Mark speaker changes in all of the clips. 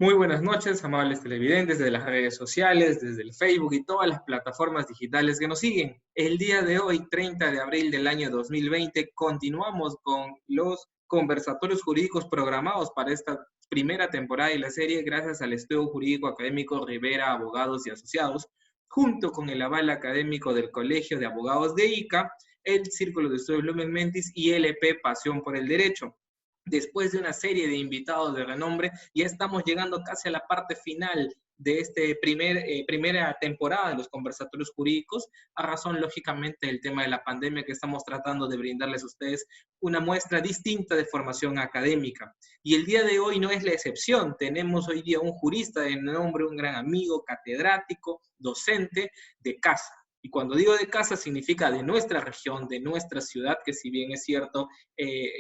Speaker 1: Muy buenas noches, amables televidentes de las redes sociales, desde el Facebook y todas las plataformas digitales que nos siguen. El día de hoy, 30 de abril del año 2020, continuamos con los conversatorios jurídicos programados para esta primera temporada de la serie gracias al Estudio Jurídico Académico Rivera Abogados y Asociados, junto con el aval académico del Colegio de Abogados de ICA, el Círculo de Estudios Lumen Mentis y LP Pasión por el Derecho. Después de una serie de invitados de renombre, ya estamos llegando casi a la parte final de esta primera temporada de los conversatorios jurídicos, a razón, lógicamente, del tema de la pandemia que estamos tratando de brindarles a ustedes una muestra distinta de formación académica. Y el día de hoy no es la excepción. Tenemos hoy día un jurista de nombre, un gran amigo, catedrático, docente de casa. Y cuando digo de casa significa de nuestra región, de nuestra ciudad, que si bien es cierto,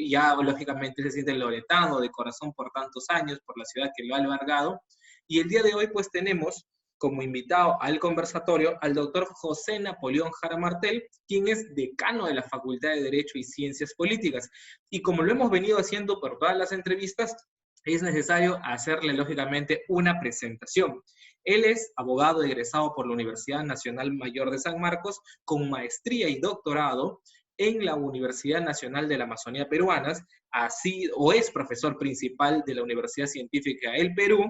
Speaker 1: ya lógicamente se siente loretano de corazón por tantos años, por la ciudad que lo ha albergado. Y el día de hoy pues tenemos como invitado al conversatorio al doctor José Napoleón Jara Martel, quien es decano de la Facultad de Derecho y Ciencias Políticas. Y como lo hemos venido haciendo por todas las entrevistas, es necesario hacerle lógicamente una presentación. Él es abogado egresado por la Universidad Nacional Mayor de San Marcos con maestría y doctorado en la Universidad Nacional de la Amazonía Peruanas, es profesor principal de la Universidad Científica del Perú,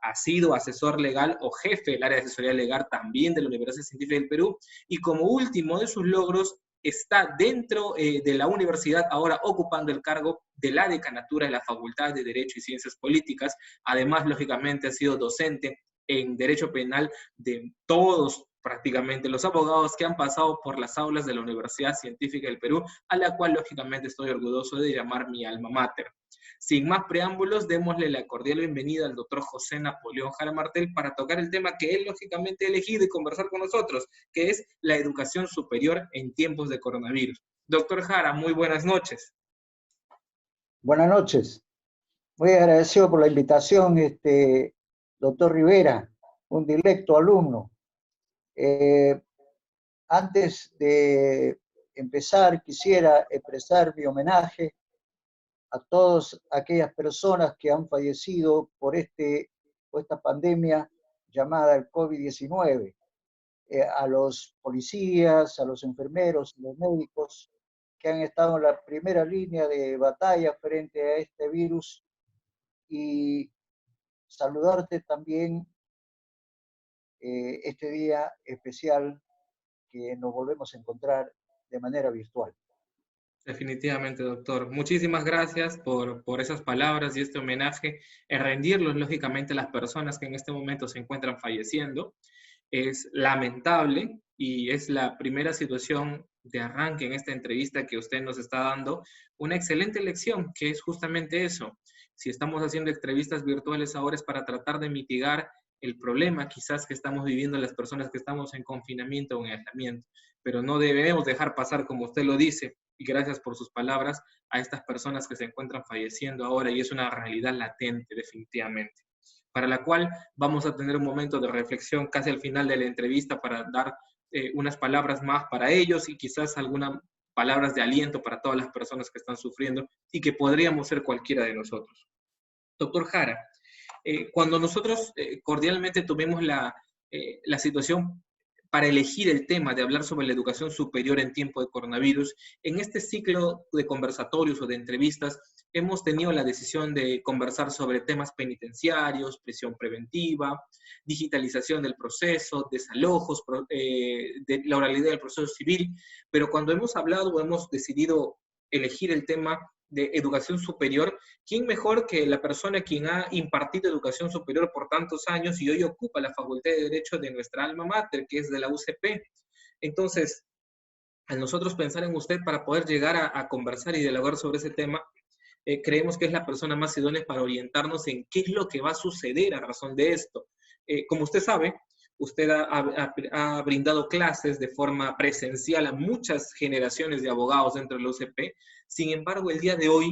Speaker 1: ha sido asesor legal o jefe del área de asesoría legal también de la Universidad Científica del Perú, y como último de sus logros está dentro de la universidad ahora ocupando el cargo de la decanatura de la Facultad de Derecho y Ciencias Políticas. Además, lógicamente, ha sido docente en Derecho Penal de todos prácticamente los abogados que han pasado por las aulas de la Universidad Científica del Perú, a la cual lógicamente estoy orgulloso de llamar mi alma mater. Sin más preámbulos, démosle la cordial bienvenida al doctor José Napoleón Jara Martel para tocar el tema que él lógicamente ha elegido y conversar con nosotros, que es la educación superior en tiempos de coronavirus. Doctor Jara, muy buenas noches.
Speaker 2: Buenas noches. Muy agradecido por la invitación, doctor Rivera, un directo alumno. Antes de empezar, quisiera expresar mi homenaje a todas aquellas personas que han fallecido por esta pandemia llamada el COVID-19, a los policías, a los enfermeros, a los médicos que han estado en la primera línea de batalla frente a este virus, y saludarte también este día especial que nos volvemos a encontrar de manera virtual.
Speaker 1: Definitivamente, doctor. Muchísimas gracias por esas palabras y este homenaje, en rendirlos, lógicamente, a las personas que en este momento se encuentran falleciendo. Es lamentable y es la primera situación de arranque en esta entrevista que usted nos está dando, una excelente lección, que es justamente eso. Si estamos haciendo entrevistas virtuales ahora es para tratar de mitigar el problema quizás que estamos viviendo las personas que estamos en confinamiento o en aislamiento, pero no debemos dejar pasar, como usted lo dice, y gracias por sus palabras, a estas personas que se encuentran falleciendo ahora, y es una realidad latente definitivamente, para la cual vamos a tener un momento de reflexión casi al final de la entrevista para dar unas palabras más para ellos y quizás algunas palabras de aliento para todas las personas que están sufriendo y que podríamos ser cualquiera de nosotros. Doctor Jara, cuando nosotros cordialmente tuvimos la situación para elegir el tema de hablar sobre la educación superior en tiempo de coronavirus, en este ciclo de conversatorios o de entrevistas hemos tenido la decisión de conversar sobre temas penitenciarios, prisión preventiva, digitalización del proceso, desalojos, de la oralidad del proceso civil, pero cuando hemos hablado o hemos decidido elegir el tema de educación superior, ¿quién mejor que la persona quien ha impartido educación superior por tantos años y hoy ocupa la Facultad de Derecho de nuestra alma mater, que es de la UCP? Entonces, al nosotros pensar en usted para poder llegar a conversar y dialogar sobre ese tema, creemos que es la persona más idónea para orientarnos en qué es lo que va a suceder a razón de esto. Como usted sabe, usted ha brindado clases de forma presencial a muchas generaciones de abogados dentro de la UCP. Sin embargo, el día de hoy,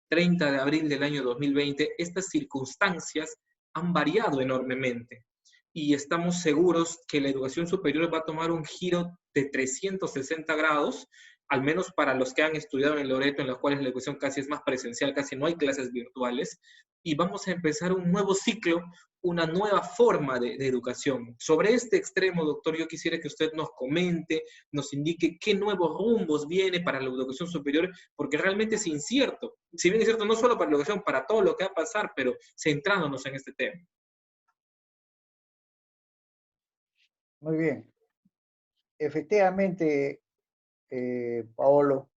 Speaker 1: 30 de abril del año 2020, estas circunstancias han variado enormemente y estamos seguros que la educación superior va a tomar un giro de 360 grados al menos para los que han estudiado en Loreto, en los cuales la educación casi es más presencial, casi no hay clases virtuales, y vamos a empezar un nuevo ciclo, una nueva forma de educación. Sobre este extremo, doctor, yo quisiera que usted nos comente, nos indique qué nuevos rumbos viene para la educación superior, porque realmente es incierto. Si bien es cierto, no solo para la educación, para todo lo que va a pasar, pero centrándonos en este tema.
Speaker 2: Muy bien. Efectivamente, Paolo,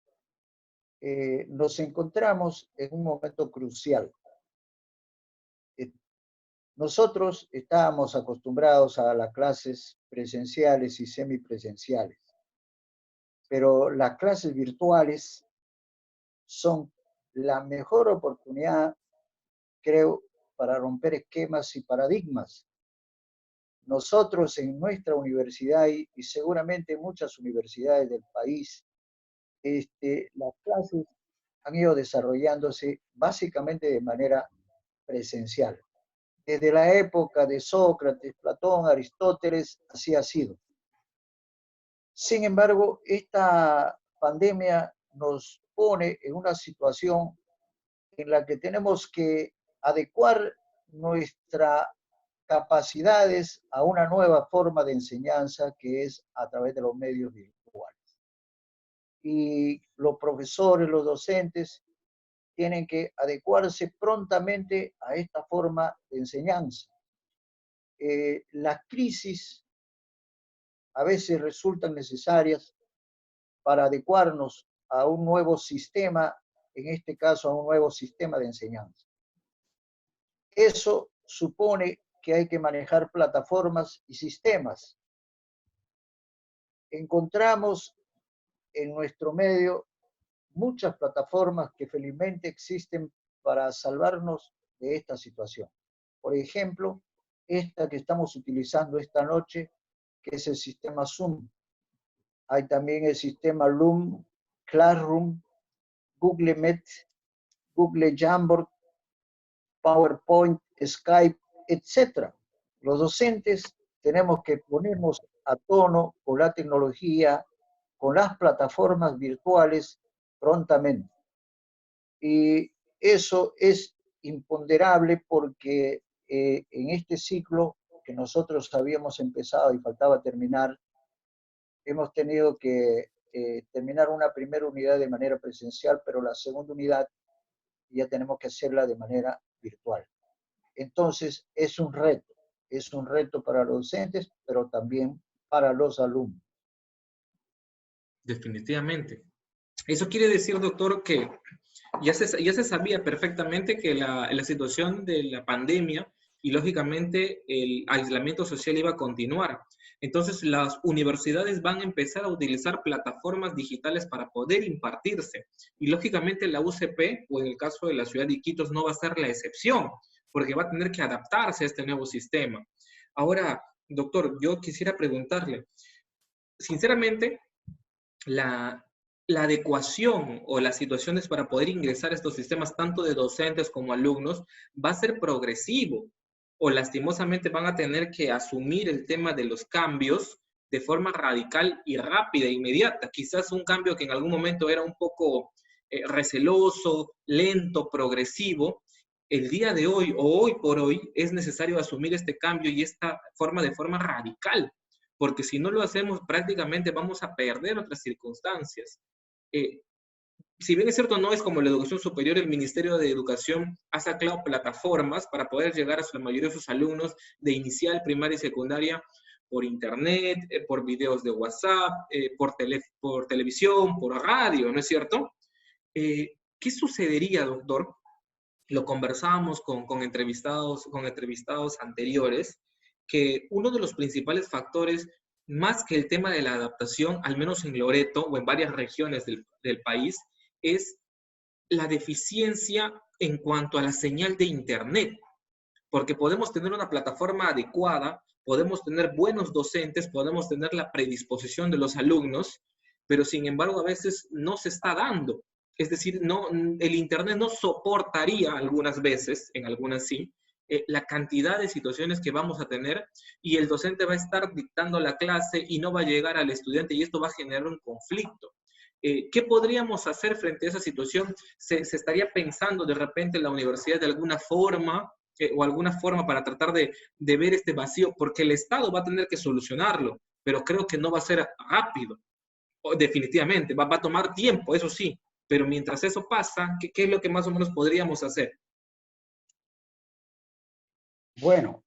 Speaker 2: nos encontramos en un momento crucial. Eh, Nosotros estábamos acostumbrados a las clases presenciales y semipresenciales, pero las clases virtuales son la mejor oportunidad, creo, para romper esquemas y paradigmas. Nosotros en nuestra universidad y seguramente en muchas universidades del país, las clases han ido desarrollándose básicamente de manera presencial. Desde la época de Sócrates, Platón, Aristóteles, así ha sido. Sin embargo, esta pandemia nos pone en una situación en la que tenemos que adecuar nuestras capacidades a una nueva forma de enseñanza que es a través de los medios virtuales. Y los profesores, los docentes, tienen que adecuarse prontamente a esta forma de enseñanza. Las crisis a veces resultan necesarias para adecuarnos a un nuevo sistema, en este caso a un nuevo sistema de enseñanza. Eso supone que hay que manejar plataformas y sistemas. Encontramos en nuestro medio muchas plataformas que felizmente existen para salvarnos de esta situación. Por ejemplo, esta que estamos utilizando esta noche, que es el sistema Zoom. Hay también el sistema Loom, Classroom, Google Meet, Google Jamboard, PowerPoint, Skype, etc. Los docentes tenemos que ponernos a tono con la tecnología, con las plataformas virtuales prontamente. Y eso es imponderable porque en este ciclo que nosotros habíamos empezado y faltaba terminar, hemos tenido que terminar una primera unidad de manera presencial, pero la segunda unidad ya tenemos que hacerla de manera virtual. Entonces, es un reto para los docentes, pero también para los alumnos.
Speaker 1: Definitivamente. Eso quiere decir, doctor, que ya se sabía perfectamente que la situación de la pandemia y lógicamente el aislamiento social iba a continuar. Entonces las universidades van a empezar a utilizar plataformas digitales para poder impartirse. Y lógicamente la UCP, o en el caso de la ciudad de Iquitos, no va a ser la excepción, porque va a tener que adaptarse a este nuevo sistema. Ahora, doctor, yo quisiera preguntarle, sinceramente, la, la adecuación o las situaciones para poder ingresar a estos sistemas, tanto de docentes como alumnos, va a ser progresivo o lastimosamente van a tener que asumir el tema de los cambios de forma radical y rápida, inmediata. Quizás un cambio que en algún momento era un poco receloso, lento, progresivo. El día de hoy o hoy por hoy es necesario asumir este cambio y esta forma de forma radical, porque si no lo hacemos prácticamente vamos a perder otras circunstancias. Si bien es cierto, no es como la educación superior, el Ministerio de Educación ha sacado plataformas para poder llegar a la mayoría de sus alumnos de inicial, primaria y secundaria por internet, por videos de WhatsApp, por televisión, por radio, ¿no es cierto? ¿Qué sucedería, doctor? Lo conversábamos con entrevistados anteriores, que uno de los principales factores, más que el tema de la adaptación, al menos en Loreto o en varias regiones del país, es la deficiencia en cuanto a la señal de Internet, porque podemos tener una plataforma adecuada, podemos tener buenos docentes, podemos tener la predisposición de los alumnos, pero sin embargo a veces no se está dando. Es decir, no, el Internet no soportaría algunas veces, en algunas sí, la cantidad de situaciones que vamos a tener y el docente va a estar dictando la clase y no va a llegar al estudiante y esto va a generar un conflicto. ¿Qué podríamos hacer frente a esa situación? ¿Se estaría pensando de repente en la universidad de alguna forma o alguna forma para tratar de ver este vacío? Porque el Estado va a tener que solucionarlo, pero creo que no va a ser rápido, definitivamente, va a tomar tiempo, eso sí, pero mientras eso pasa, ¿qué es lo que más o menos podríamos hacer?
Speaker 2: Bueno,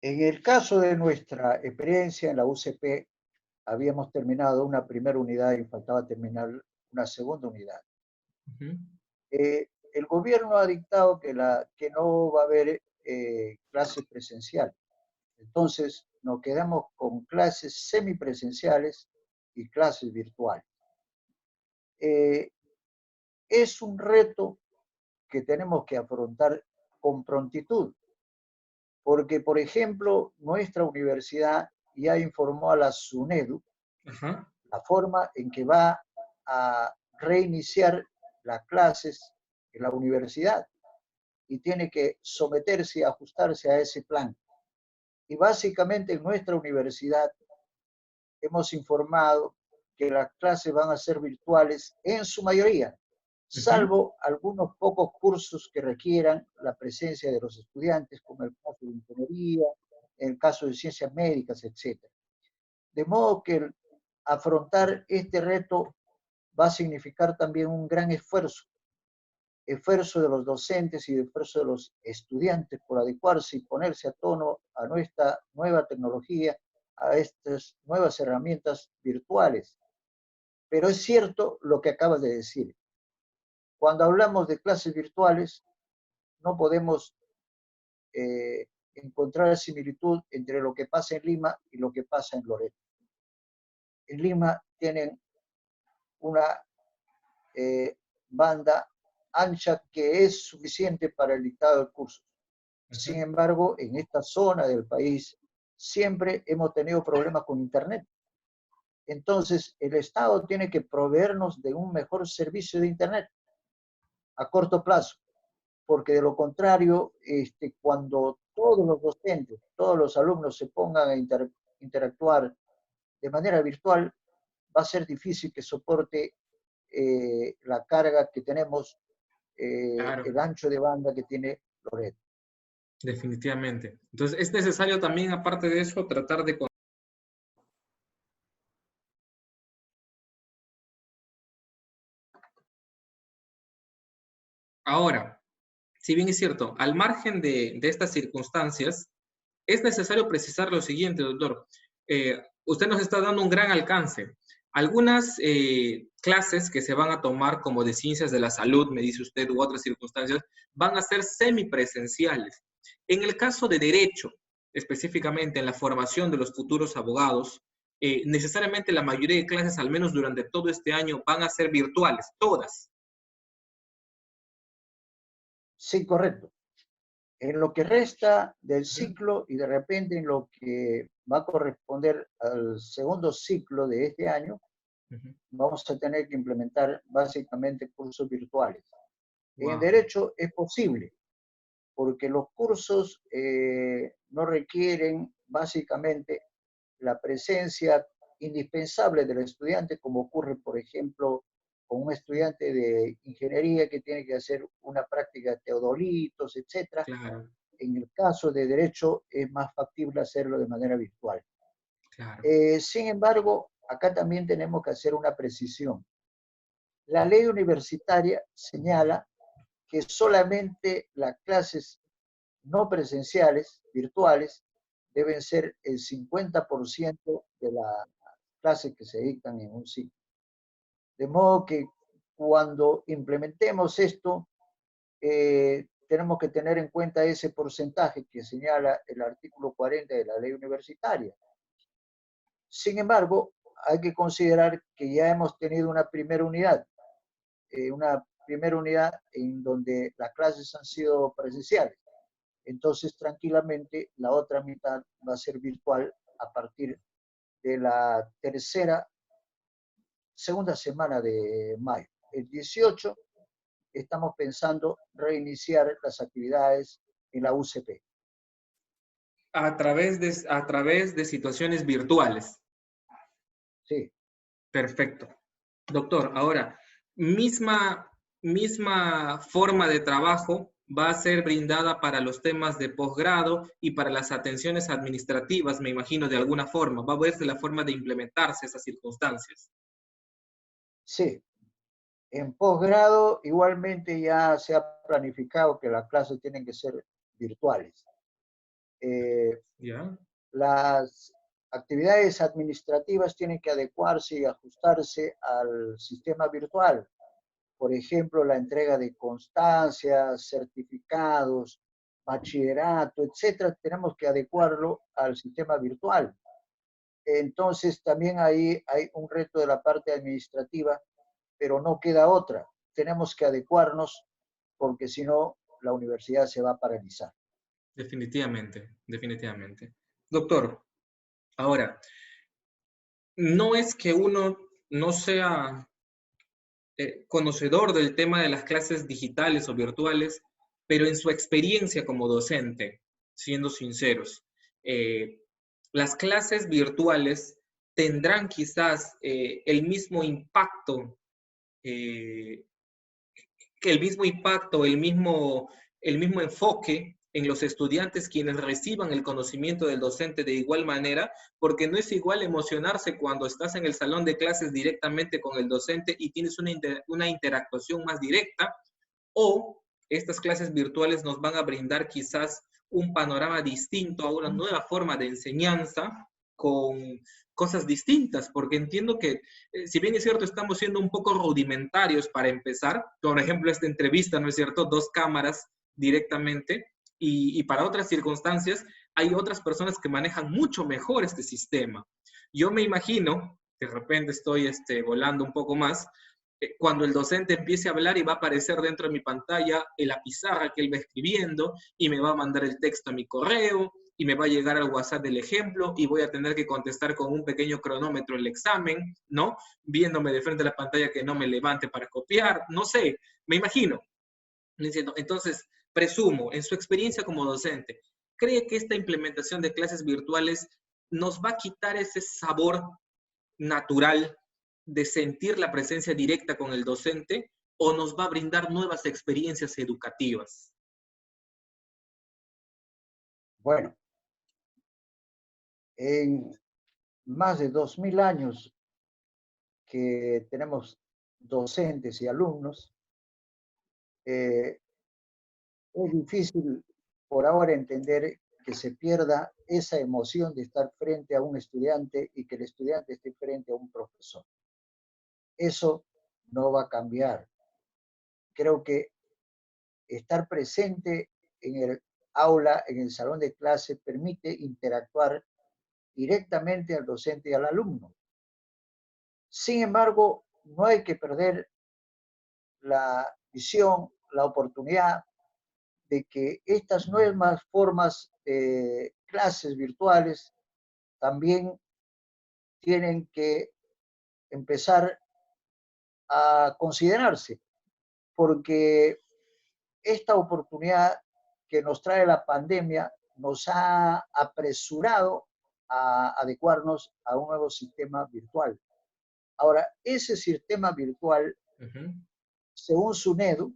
Speaker 2: en el caso de nuestra experiencia en la UCP, habíamos terminado una primera unidad y faltaba terminar una segunda unidad.
Speaker 1: Uh -huh.
Speaker 2: El gobierno ha dictado que no va a haber clases presenciales. Entonces, nos quedamos con clases semipresenciales y clases virtuales. Es un reto que tenemos que afrontar con prontitud, porque, por ejemplo, nuestra universidad ya informó a la SUNEDU
Speaker 1: Ajá.
Speaker 2: la forma en que va a reiniciar las clases en la universidad y tiene que someterse y ajustarse a ese plan. Y básicamente en nuestra universidad hemos informado que las clases van a ser virtuales en su mayoría,
Speaker 1: Uh -huh.
Speaker 2: salvo algunos pocos cursos que requieran la presencia de los estudiantes, como el caso de ingeniería, el caso de ciencias médicas, etc. De modo que afrontar este reto va a significar también un gran esfuerzo de los docentes y esfuerzo de los estudiantes por adecuarse y ponerse a tono a nuestra nueva tecnología, a estas nuevas herramientas virtuales. Pero es cierto lo que acabas de decir. Cuando hablamos de clases virtuales, no podemos encontrar similitud entre lo que pasa en Lima y lo que pasa en Loreto. En Lima tienen una banda ancha que es suficiente para el dictado del curso. Sin embargo, en esta zona del país siempre hemos tenido problemas con Internet. Entonces, el Estado tiene que proveernos de un mejor servicio de Internet a corto plazo, porque de lo contrario, cuando todos los docentes, todos los alumnos se pongan a interactuar de manera virtual, va a ser difícil que soporte la carga que tenemos,
Speaker 1: Claro,
Speaker 2: el ancho de banda que tiene Loreto.
Speaker 1: definitivamente. Entonces, es necesario también, aparte de eso, tratar de... Ahora, si bien es cierto, al margen de estas circunstancias, es necesario precisar lo siguiente, doctor. Usted nos está dando un gran alcance. Algunas clases que se van a tomar como de ciencias de la salud, me dice usted, u otras circunstancias, van a ser semipresenciales. En el caso de derecho, específicamente en la formación de los futuros abogados, necesariamente la mayoría de clases, al menos durante todo este año, van a ser virtuales, todas.
Speaker 2: Sí, correcto. En lo que resta del ciclo y de repente en lo que va a corresponder al segundo ciclo de este año, vamos a tener que implementar básicamente cursos virtuales. En
Speaker 1: Wow.
Speaker 2: derecho es posible, porque los cursos no requieren básicamente la presencia indispensable del estudiante, como ocurre, por ejemplo, con un estudiante de ingeniería que tiene que hacer una práctica de teodolitos, etc.
Speaker 1: Claro,
Speaker 2: En el caso de derecho es más factible hacerlo de manera virtual.
Speaker 1: claro.
Speaker 2: Sin embargo, acá también tenemos que hacer una precisión. La ley universitaria señala que solamente las clases no presenciales, virtuales, deben ser el 50% de las clases que se dictan en un ciclo. De modo que cuando implementemos esto, tenemos que tener en cuenta ese porcentaje que señala el artículo 40 de la ley universitaria. Sin embargo, hay que considerar que ya hemos tenido una primera unidad en donde las clases han sido presenciales. Entonces, tranquilamente, la otra mitad va a ser virtual a partir de la segunda semana de mayo. El 18 estamos pensando reiniciar las actividades en la UCP.
Speaker 1: A través de situaciones virtuales.
Speaker 2: Sí.
Speaker 1: Perfecto. Doctor, ahora, misma, misma forma de trabajo va a ser brindada para los temas de posgrado y para las atenciones administrativas, me imagino, de alguna forma. Va a verse la forma de implementarse esas circunstancias.
Speaker 2: Sí, en posgrado igualmente ya se ha planificado que las clases tienen que ser virtuales. Eh,
Speaker 1: ¿Ya?
Speaker 2: las actividades administrativas tienen que adecuarse y ajustarse al sistema virtual. Por ejemplo, la entrega de constancias, certificados, bachillerato, etcétera, tenemos que adecuarlo al sistema virtual. Entonces, también ahí hay un reto de la parte administrativa, pero no queda otra. Tenemos que adecuarnos porque si no, la universidad se va a paralizar.
Speaker 1: Definitivamente, definitivamente. Doctor, ahora, no es que uno no sea conocedor del tema de las clases digitales o virtuales, pero en su experiencia como docente, siendo sinceros, eh, las clases virtuales tendrán quizás eh, el mismo impacto, el mismo enfoque en los estudiantes quienes reciban el conocimiento del docente de igual manera, porque no es igual emocionarse cuando estás en el salón de clases directamente con el docente y tienes una interactuación más directa, o estas clases virtuales nos van a brindar quizás un panorama distinto a una nueva forma de enseñanza con cosas distintas, porque entiendo que, si bien es cierto, estamos siendo un poco rudimentarios para empezar, por ejemplo, esta entrevista, ¿no es cierto? Dos cámaras directamente, y para otras circunstancias hay otras personas que manejan mucho mejor este sistema. Yo me imagino, de repente estoy volando un poco más, cuando el docente empiece a hablar y va a aparecer dentro de mi pantalla en la pizarra que él va escribiendo y me va a mandar el texto a mi correo y me va a llegar al WhatsApp del ejemplo y voy a tener que contestar con un pequeño cronómetro el examen, ¿no? Viéndome de frente a la pantalla que no me levante para copiar, no sé, me imagino. Entonces, presumo, en su experiencia como docente, ¿cree que esta implementación de clases virtuales nos va a quitar ese sabor natural de sentir la presencia directa con el docente o nos va a brindar nuevas experiencias educativas?
Speaker 2: Bueno, en más de 2000 años que tenemos docentes y alumnos, eh, es difícil por ahora entender que se pierda esa emoción de estar frente a un estudiante y que el estudiante esté frente a un profesor. Eso no va a cambiar. Creo que estar presente en el aula, en el salón de clase, permite interactuar directamente al docente y al alumno. Sin embargo, no hay que perder la visión, la oportunidad de que estas nuevas formas de clases virtuales también tienen que empezar a considerarse, porque esta oportunidad que nos trae la pandemia nos ha apresurado a adecuarnos a un nuevo sistema virtual. Ahora, ese sistema virtual,
Speaker 1: Uh -huh.
Speaker 2: según SUNEDU,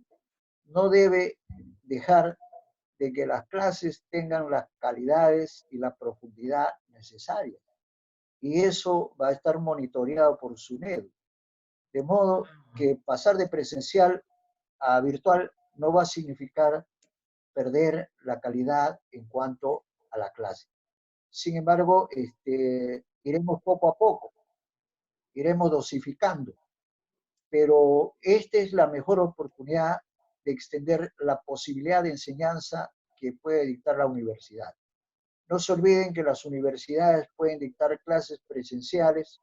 Speaker 2: no debe dejar de que las clases tengan las calidades y la profundidad necesarias. Y eso va a estar monitoreado por SUNEDU. De modo que pasar de presencial a virtual no va a significar perder la calidad en cuanto a la clase. Sin embargo, iremos poco a poco, iremos dosificando, pero esta es la mejor oportunidad de extender la posibilidad de enseñanza que puede dictar la universidad. No se olviden que las universidades pueden dictar clases presenciales,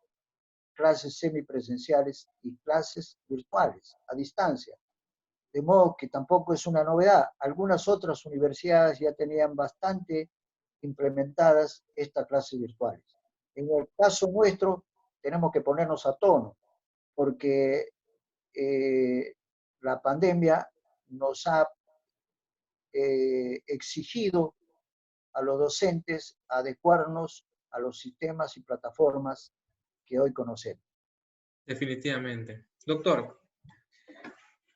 Speaker 2: clases semipresenciales y clases virtuales a distancia. De modo que tampoco es una novedad. Algunas otras universidades ya tenían bastante implementadas estas clases virtuales. En el caso nuestro, tenemos que ponernos a tono, porque la pandemia nos ha exigido a los docentes adecuarnos a los sistemas y plataformas que hoy conocemos.
Speaker 1: Definitivamente. Doctor,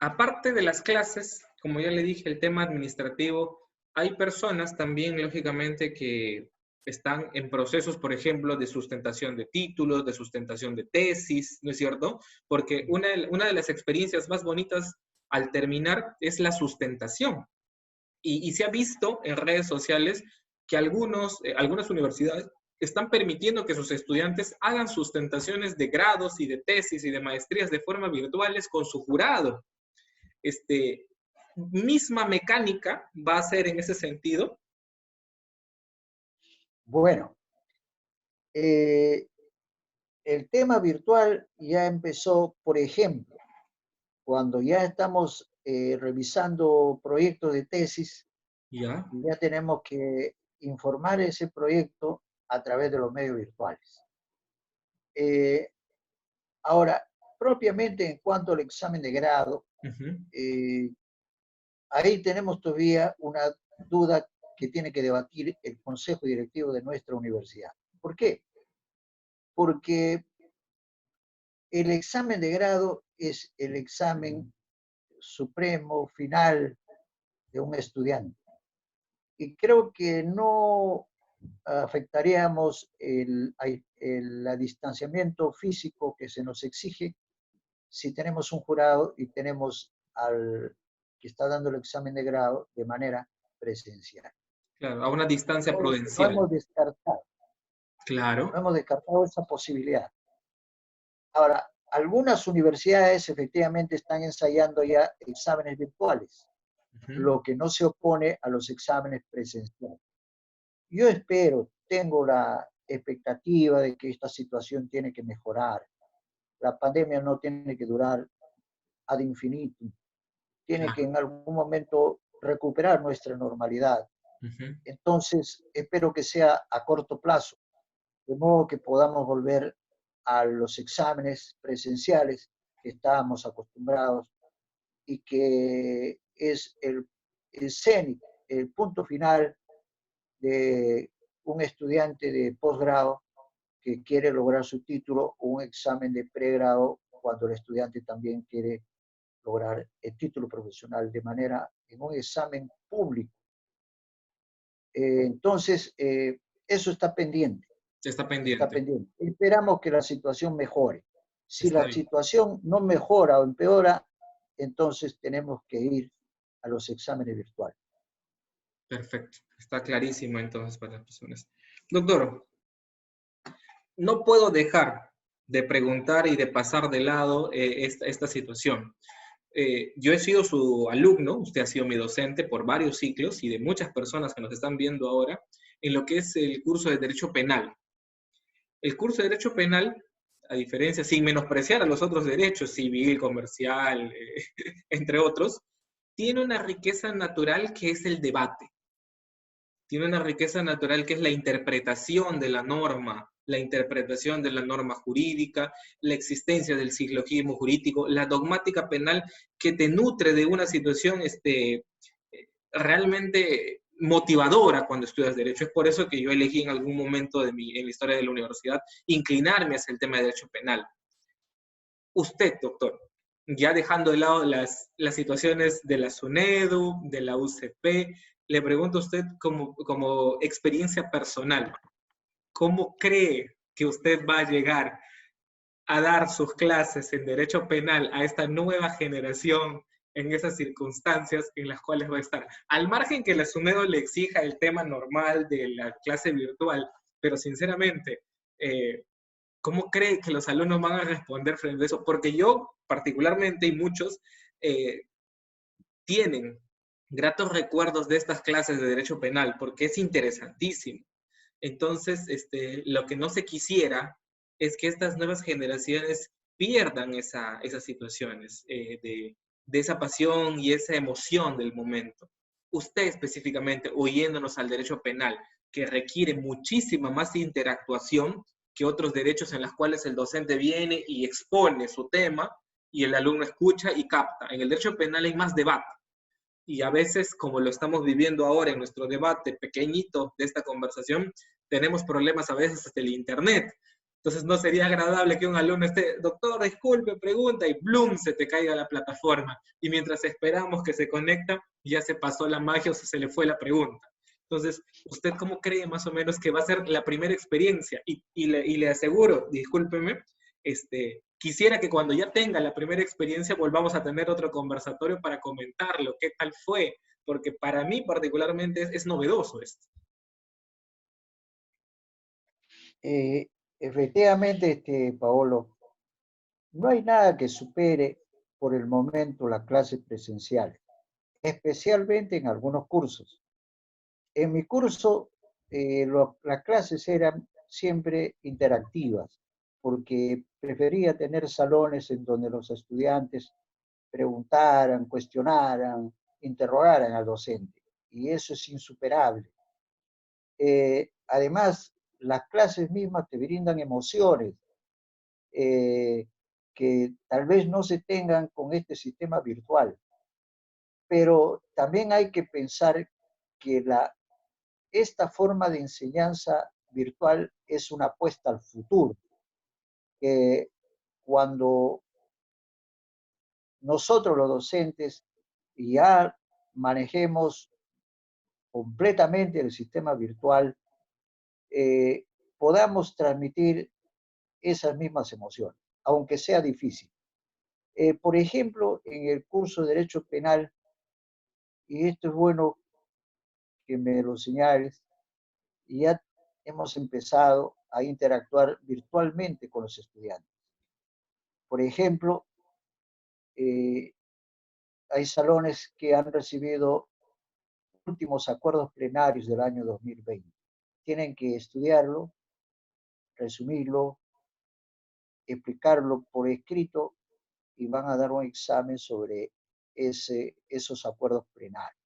Speaker 1: aparte de las clases, como ya le dije, el tema administrativo, hay personas también, lógicamente, que están en procesos, por ejemplo, de sustentación de títulos, de sustentación de tesis, ¿no es cierto? Porque una de las experiencias más bonitas al terminar es la sustentación. Y se ha visto en redes sociales que algunas universidades están permitiendo que sus estudiantes hagan sustentaciones de grados y de tesis y de maestrías de forma virtuales con su jurado. Este, misma mecánica va a ser en ese sentido.
Speaker 2: Bueno, el tema virtual ya empezó, por ejemplo, cuando ya estamos revisando proyectos de tesis,
Speaker 1: Ya,
Speaker 2: ya tenemos que informar ese proyecto a través de los medios virtuales. Eh, Ahora, propiamente en cuanto al examen de grado, eh, ahí tenemos todavía una duda que tiene que debatir el Consejo Directivo de nuestra universidad. ¿Por qué? Porque el examen de grado es el examen supremo, final de un estudiante. Y creo que no afectaríamos el distanciamiento físico que se nos exige si tenemos un jurado y tenemos al que está dando el examen de grado de manera presencial.
Speaker 1: claro, a una distancia
Speaker 2: No
Speaker 1: prudencial.
Speaker 2: hemos descartado, no
Speaker 1: Claro.
Speaker 2: hemos descartado esa posibilidad. Ahora, algunas universidades efectivamente están ensayando ya exámenes virtuales, lo que no se opone a los exámenes presenciales. Yo espero, tengo la expectativa de que esta situación tiene que mejorar. La pandemia no tiene que durar ad infinitum, tiene que
Speaker 1: Claro.
Speaker 2: en algún momento recuperar nuestra normalidad. Entonces, espero que sea a corto plazo, de modo que podamos volver a los exámenes presenciales que estábamos acostumbrados y que es el cenit, el punto final de un estudiante de posgrado que quiere lograr su título o un examen de pregrado cuando el estudiante también quiere lograr el título profesional de manera en un examen público. Entonces, eso está pendiente,
Speaker 1: Está
Speaker 2: está
Speaker 1: pendiente.
Speaker 2: pendiente. Esperamos que la situación mejore. Si
Speaker 1: Está
Speaker 2: la
Speaker 1: bien.
Speaker 2: situación no mejora o empeora, entonces tenemos que ir a los exámenes virtuales.
Speaker 1: Perfecto. Está clarísimo entonces para las personas. Doctor, no puedo dejar de preguntar y de pasar de lado esta situación. Yo he sido su alumno, usted ha sido mi docente por varios ciclos y de muchas personas que nos están viendo ahora en lo que es el curso de Derecho Penal. El curso de Derecho Penal, a diferencia, sin menospreciar a los otros derechos, civil, comercial, entre otros, tiene una riqueza natural que es el debate. Tiene una riqueza natural que es la interpretación de la interpretación de la norma jurídica, la existencia del silogismo jurídico, la dogmática penal que te nutre de una situación realmente motivadora cuando estudias Derecho. Es por eso que yo elegí en algún momento en la historia de la universidad inclinarme hacia el tema de Derecho Penal. Usted, doctor, ya dejando de lado las situaciones de la SUNEDU, de la UCP, le pregunto a usted como experiencia personal, ¿cómo cree que usted va a llegar a dar sus clases en Derecho Penal a esta nueva generación en esas circunstancias en las cuales va a estar? Al margen que la SUNEDU le exija el tema normal de la clase virtual, pero sinceramente, ¿cómo cree que los alumnos van a responder frente a eso? Porque yo, particularmente, y muchos, tienen gratos recuerdos de estas clases de Derecho Penal, porque es interesantísimo. Entonces, lo que no se quisiera es que estas nuevas generaciones pierdan esas situaciones de esa pasión y esa emoción del momento. Usted específicamente, oyéndonos al derecho penal, que requiere muchísima más interactuación que otros derechos en los cuales el docente viene y expone su tema y el alumno escucha y capta. En el derecho penal hay más debate y a veces, como lo estamos viviendo ahora en nuestro debate pequeñito de esta conversación, tenemos problemas a veces hasta el Internet. Entonces no sería agradable que un alumno esté, doctor, disculpe, pregunta, y ¡blum! Se te caiga la plataforma. Y mientras esperamos que se conecta, ya se pasó la magia o se le fue la pregunta. Entonces, ¿usted cómo cree más o menos que va a ser la primera experiencia? Y le aseguro, discúlpeme, quisiera que cuando ya tenga la primera experiencia volvamos a tener otro conversatorio para comentarlo, qué tal fue, porque para mí particularmente es novedoso esto.
Speaker 2: Eh, Efectivamente, Paolo, no hay nada que supere por el momento las clases presenciales, especialmente en algunos cursos. En mi curso, las clases eran siempre interactivas, porque prefería tener salones en donde los estudiantes preguntaran, cuestionaran, interrogaran al docente. Y eso es insuperable. Además, las clases mismas te brindan emociones eh, que tal vez no se tengan con este sistema virtual. Pero también hay que pensar que esta forma de enseñanza virtual es una apuesta al futuro. Que cuando nosotros los docentes ya manejemos completamente el sistema virtual, eh, podamos transmitir esas mismas emociones, aunque sea difícil. Por ejemplo, en el curso de Derecho Penal, y esto es bueno que me lo señales, ya hemos empezado a interactuar virtualmente con los estudiantes. Por ejemplo, eh, hay salones que han recibido últimos acuerdos plenarios del año 2020. Tienen que estudiarlo, resumirlo, explicarlo por escrito y van a dar un examen sobre esos acuerdos plenarios.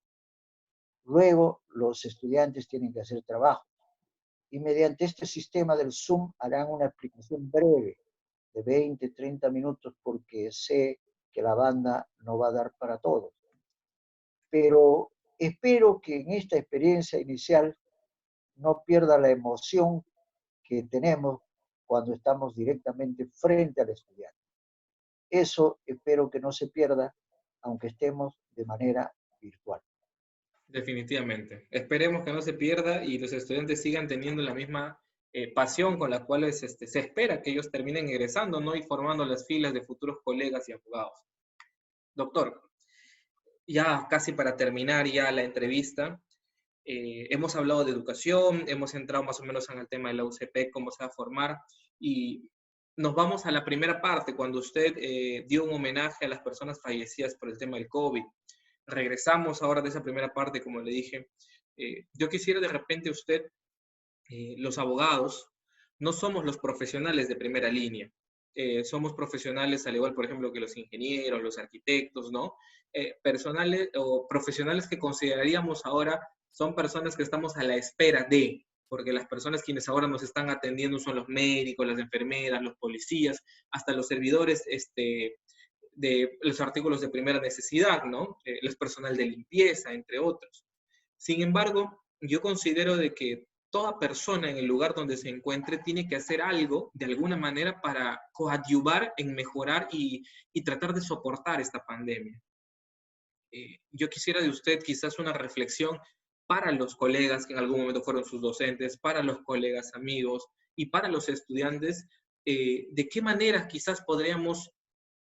Speaker 2: Luego, los estudiantes tienen que hacer trabajo y mediante este sistema del Zoom harán una explicación breve de 20, 30 minutos porque sé que la banda no va a dar para todos. Pero espero que en esta experiencia inicial no pierda la emoción que tenemos cuando estamos directamente frente al estudiante. Eso espero que no se pierda, aunque estemos de manera virtual.
Speaker 1: Definitivamente. Esperemos que no se pierda y los estudiantes sigan teniendo la misma pasión con la cual se espera que ellos terminen egresando, ¿no? Y formando las filas de futuros colegas y abogados. Doctor, ya casi para terminar ya la entrevista, hemos hablado de educación, hemos entrado más o menos en el tema de la UCP, cómo se va a formar, y nos vamos a la primera parte, cuando usted dio un homenaje a las personas fallecidas por el tema del COVID. Regresamos ahora de esa primera parte, como le dije. Yo quisiera de repente usted, los abogados, no somos los profesionales de primera línea. Somos profesionales, al igual, por ejemplo, que los ingenieros, los arquitectos, ¿no? Personales o profesionales que consideraríamos ahora son personas que estamos a la espera de, porque las personas quienes ahora nos están atendiendo son los médicos, las enfermeras, los policías, hasta los servidores de los artículos de primera necesidad, ¿no? El personal de limpieza, entre otros. Sin embargo, yo considero de que toda persona en el lugar donde se encuentre tiene que hacer algo de alguna manera para coadyuvar en mejorar y tratar de soportar esta pandemia. Yo quisiera de usted quizás una reflexión para los colegas que en algún momento fueron sus docentes, para los colegas amigos y para los estudiantes, de qué manera quizás podríamos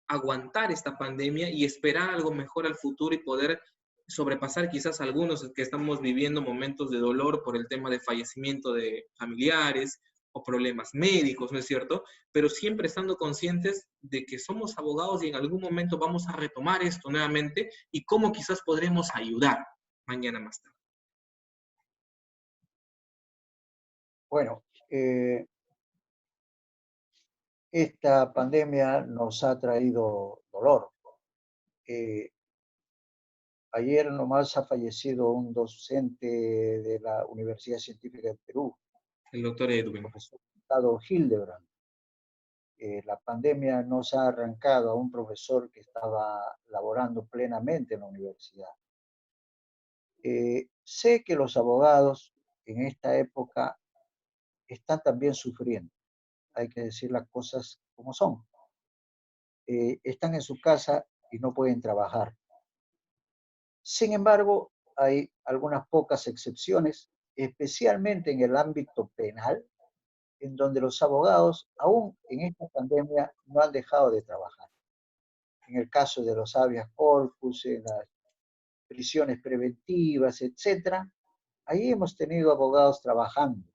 Speaker 1: aguantar esta pandemia y esperar algo mejor al futuro y poder sobrepasar quizás algunos que estamos viviendo momentos de dolor por el tema de fallecimiento de familiares o problemas médicos, ¿no es cierto? Pero siempre estando conscientes de que somos abogados y en algún momento vamos a retomar esto nuevamente y cómo quizás podremos ayudar mañana más tarde.
Speaker 2: Bueno, esta pandemia nos ha traído dolor. Eh, Ayer nomás ha fallecido un docente de la Universidad Científica del Perú,
Speaker 1: El doctor
Speaker 2: el
Speaker 1: Edwin.
Speaker 2: profesor Gustavo Hildebrand. La pandemia nos ha arrancado a un profesor que estaba laborando plenamente en la universidad. Sé que los abogados en esta época están también sufriendo. hay que decir las cosas como son. Están en su casa y no pueden trabajar. Sin embargo, hay algunas pocas excepciones, especialmente en el ámbito penal, en donde los abogados, aún en esta pandemia, no han dejado de trabajar. En el caso de los habeas corpus, en las prisiones preventivas, etcétera, ahí hemos tenido abogados trabajando.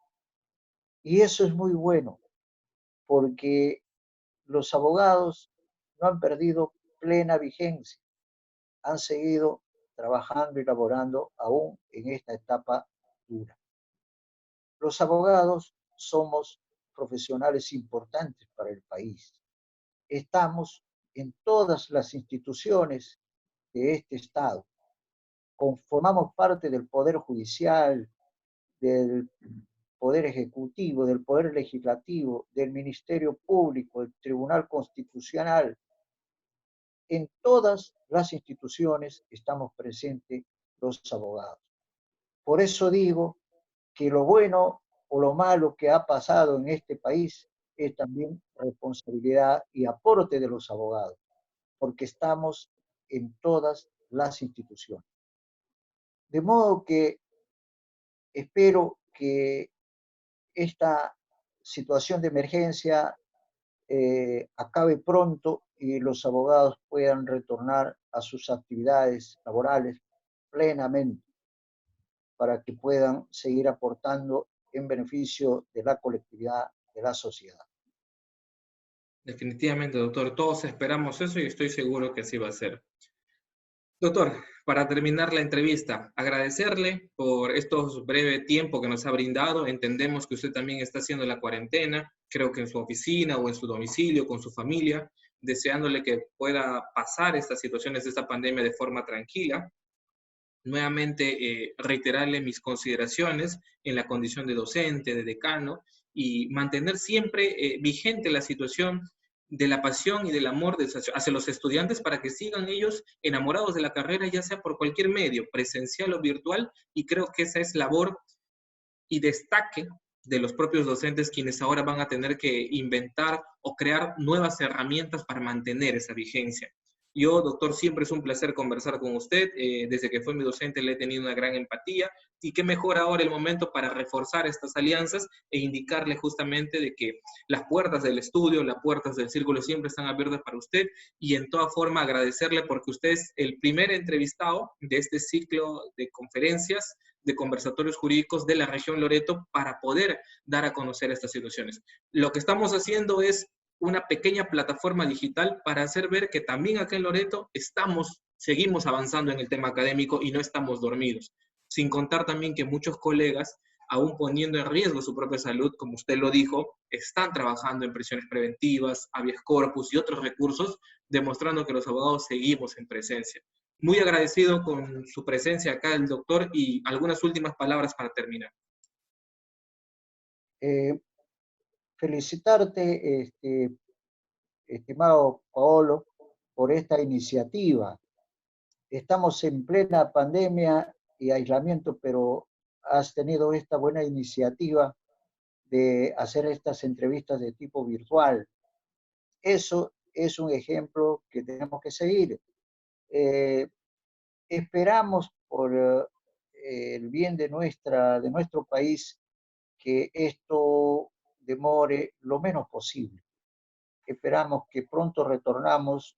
Speaker 2: Y eso es muy bueno, porque los abogados no han perdido plena vigencia, han seguido trabajando y laborando aún en esta etapa dura. Los abogados somos profesionales importantes para el país. Estamos en todas las instituciones de este Estado. Conformamos parte del Poder Judicial, del Poder Ejecutivo, del Poder Legislativo, del Ministerio Público, del Tribunal Constitucional. En todas las instituciones estamos presentes los abogados. Por eso digo que lo bueno o lo malo que ha pasado en este país es también responsabilidad y aporte de los abogados, porque estamos en todas las instituciones. De modo que espero que esta situación de emergencia acabe pronto y los abogados puedan retornar a sus actividades laborales plenamente para que puedan seguir aportando en beneficio de la colectividad, de la sociedad.
Speaker 1: Definitivamente, doctor, todos esperamos eso y estoy seguro que así va a ser. Doctor, para terminar la entrevista, agradecerle por estos breve tiempo que nos ha brindado. Entendemos que usted también está haciendo la cuarentena, creo que en su oficina o en su domicilio con su familia, deseándole que pueda pasar estas situaciones de esta pandemia de forma tranquila. Nuevamente, reiterarle mis consideraciones en la condición de docente, de decano, y mantener siempre vigente la situación de la pasión y del amor hacia los estudiantes para que sigan ellos enamorados de la carrera, ya sea por cualquier medio, presencial o virtual, y creo que esa es labor y destaque de los propios docentes, quienes ahora van a tener que inventar o crear nuevas herramientas para mantener esa vigencia. Yo, doctor, siempre es un placer conversar con usted. Desde que fue mi docente le he tenido una gran empatía y qué mejor ahora el momento para reforzar estas alianzas e indicarle justamente de que las puertas del estudio, las puertas del círculo siempre están abiertas para usted y en toda forma agradecerle porque usted es el primer entrevistado de este ciclo de conferencias de conversatorios jurídicos de la región Loreto para poder dar a conocer estas situaciones. Lo que estamos haciendo es una pequeña plataforma digital para hacer ver que también acá en Loreto seguimos avanzando en el tema académico y no estamos dormidos. Sin contar también que muchos colegas, aún poniendo en riesgo su propia salud, como usted lo dijo, están trabajando en prisiones preventivas, habeas corpus y otros recursos, demostrando que los abogados seguimos en presencia. Muy agradecido con su presencia acá, el doctor, y algunas últimas palabras para terminar.
Speaker 2: Felicitarte, estimado Paolo, por esta iniciativa. Estamos en plena pandemia y aislamiento, pero has tenido esta buena iniciativa de hacer estas entrevistas de tipo virtual. Eso es un ejemplo que tenemos que seguir. Esperamos por el bien de nuestro país que esto demore lo menos posible. Esperamos que pronto retornemos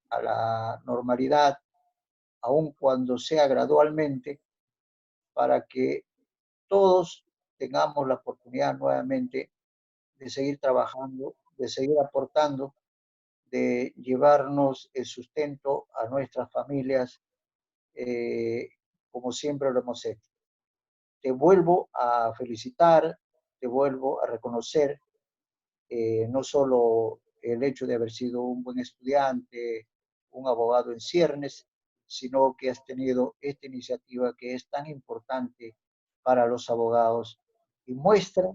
Speaker 2: a la normalidad, aun cuando sea gradualmente, para que todos tengamos la oportunidad nuevamente de seguir trabajando, de seguir aportando, de llevarnos el sustento a nuestras familias, como siempre lo hemos hecho. Te vuelvo a felicitar, te vuelvo a reconocer no solo el hecho de haber sido un buen estudiante, un abogado en ciernes, sino que has tenido esta iniciativa que es tan importante para los abogados y muestra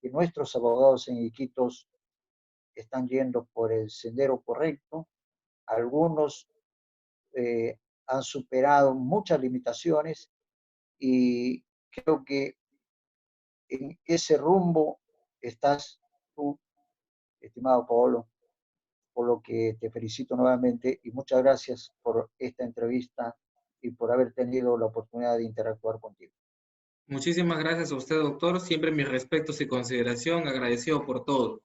Speaker 2: que nuestros abogados en Iquitos están yendo por el sendero correcto. Algunos han superado muchas limitaciones y creo que en ese rumbo estás tú, estimado Paolo, por lo que te felicito nuevamente y muchas gracias por esta entrevista y por haber tenido la oportunidad de interactuar contigo.
Speaker 1: Muchísimas gracias a usted, doctor. Siempre mis respetos y consideración, agradecido por todo.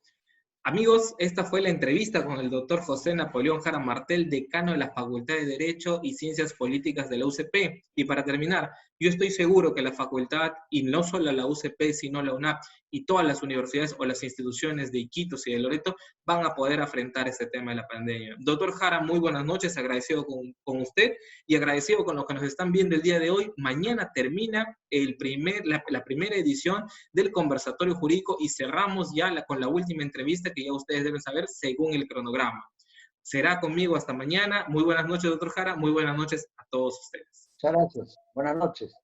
Speaker 1: Amigos, esta fue la entrevista con el doctor José Napoleón Jara Martel, decano de la Facultad de Derecho y Ciencias Políticas de la UCP. Y para terminar, yo estoy seguro que la facultad, y no solo la UCP, sino la UNAP y todas las universidades o las instituciones de Iquitos y de Loreto van a poder afrontar este tema de la pandemia. Doctor Jara, muy buenas noches, agradecido con usted y agradecido con los que nos están viendo el día de hoy. Mañana termina la primera edición del conversatorio jurídico y cerramos ya con la última entrevista que ya ustedes deben saber según el cronograma. Será conmigo hasta mañana. Muy buenas noches, doctor Jara. Muy buenas noches a todos ustedes.
Speaker 2: Muchas gracias. Buenas noches.